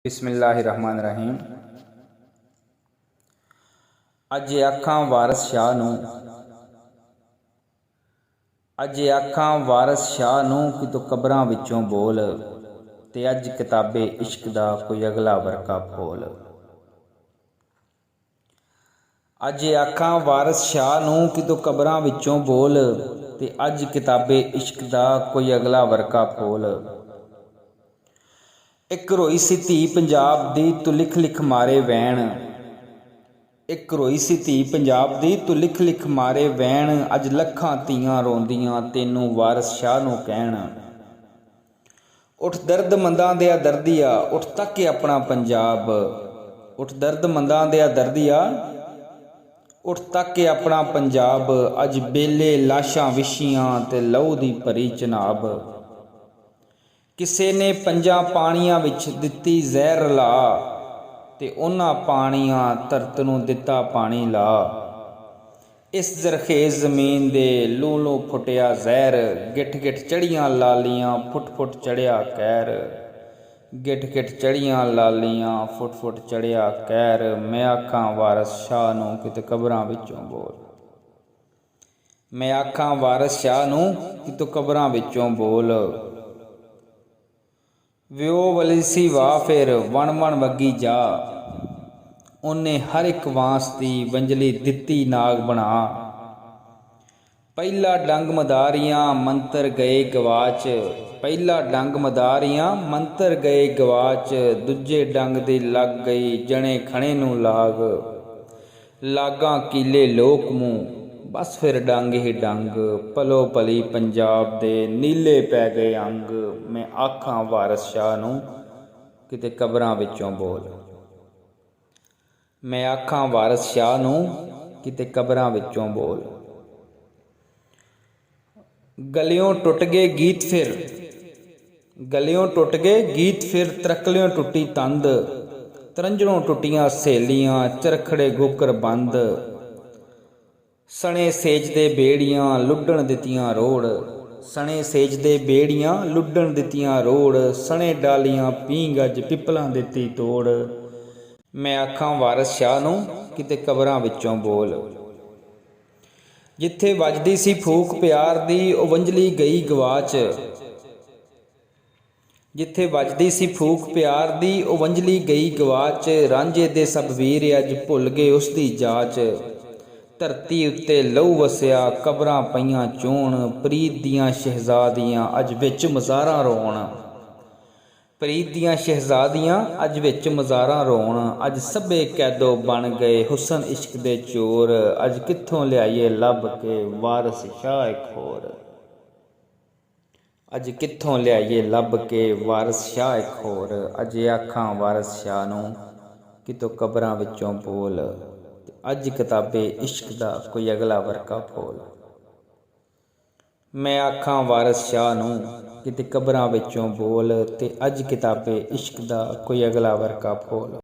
बिस्मिल्लाहिर्रहमानिर्रहीम। अजे आखां वारस शाह नूं, अजे आखां वारस शाह नूं कि तू कबरां विचों बोल, ते अज किताबे इश्क दा कोई अगला वरका खोल। अजे आखां वारस शाह नूं कि तू कबरां विचों बोल, ते अज किताबे इश्क दा कोई अगला वरका खोल। एक रोई सी धी पंजाब दी तू लिख लिख मारे वैण, एक रोई सी धी पंजाब दी तू लिख लिख मारे वैण, अज लखां धीआं रोंदियां तैनूं वारस शाह नूं कहण। उठ दर्द मंदां दिया दर्दिया, उठ तक अपना पंजाब, उठ दर्द मंदां दिया दर्दिया, उठ तक अपना पंजाब, अज बेले लाशां विछियां ते लहू दी भरी चनाब। किसे ने पंजां पाणियां विच दित्ती ਜ਼ਹਿਰ ਲਾ, ते उन्हां पाणियां धरत नूं दित्ता पाणी ला। इस जरखेज़ ज़मीन दे लूं लूं फुटिया ਜ਼ਹਿਰ, गिठ गिठ चढ़ियां लालियां फुट फुट चढ़िया कहर, गिठ गिठ चढ़ियां लालियां फुट फुट चढ़िया कहर। मैं आखां वारस शाह नूं किते कबरां विचों बोल, मैं आखां वारस शाह नूं कि तू कबरां विचों बोल। विओ वली सी वाह फिर वन वन वगी जा, उन्हें हर एक वांस दी वंजली दित्ती नाग बना। पहला डंग मदारियां मंतर गए गवाच, पहला डंग मदारियां मंतर गए गवाच, दूजे डंग दी लग गई जने खणे नूं लाग। लागां कीले लोक मूँ बस फिर डंग ही डंग, पलो पली पंजाब दे नीले पै गए अंग। मैं आखां वारस शाह नूं किते कबरां विचों बोल, मैं आखां वारस शाह नूं किते कबरां विचों बोल। गलियों टुट गए गीत फिर, गलियों टुट गए गीत फिर, तरकलियों टुटी तंद, तरंजणों टुटियां सहेलियां चरखड़े गोकर बंद। सने सेज दे बेड़ियां लुड्डण दित्तियां रोड़, सने सेज दे बेड़ियां लुड्डण दित्तियां रोड़, सने डालियां पींग अज पिपलां दित्ती तोड़। मैं आखां वारस शाह नूं किते कबरां विचों बोल। जिथे वजदी सी फूक प्यार दी ओ वंजली गई गवाच, जिथे वजदी सी फूक प्यार दी ओ वंजली गई गवाच। रांझे दे सब वीर अज भुल गए उसदी जाच, धरती उत्ते लहू वसिया कबरां पईयां चोण। प्रीत दियां शहजादियां अज विच मज़ारां रोण, प्रीत दियां शहजादियां अज विच मज़ारां रोण। अज सभे कैदो बन गए हुसन इश्क दे चोर, अज कित्थों लियाईए लभ के वारस शाह इक होर, अज कित्थों लियाईए लभ के वारस शाह इक होर। अजे आखां वारस शाह नूं कि तू कबरां विचों बोल, अज किताबे इश्क दा कोई अगला वरका खोल। मैं आखां वारस शाह नूं किते कबरां विचों बोल, ते अज किताबे इश्क दा कोई अगला वरका खोल।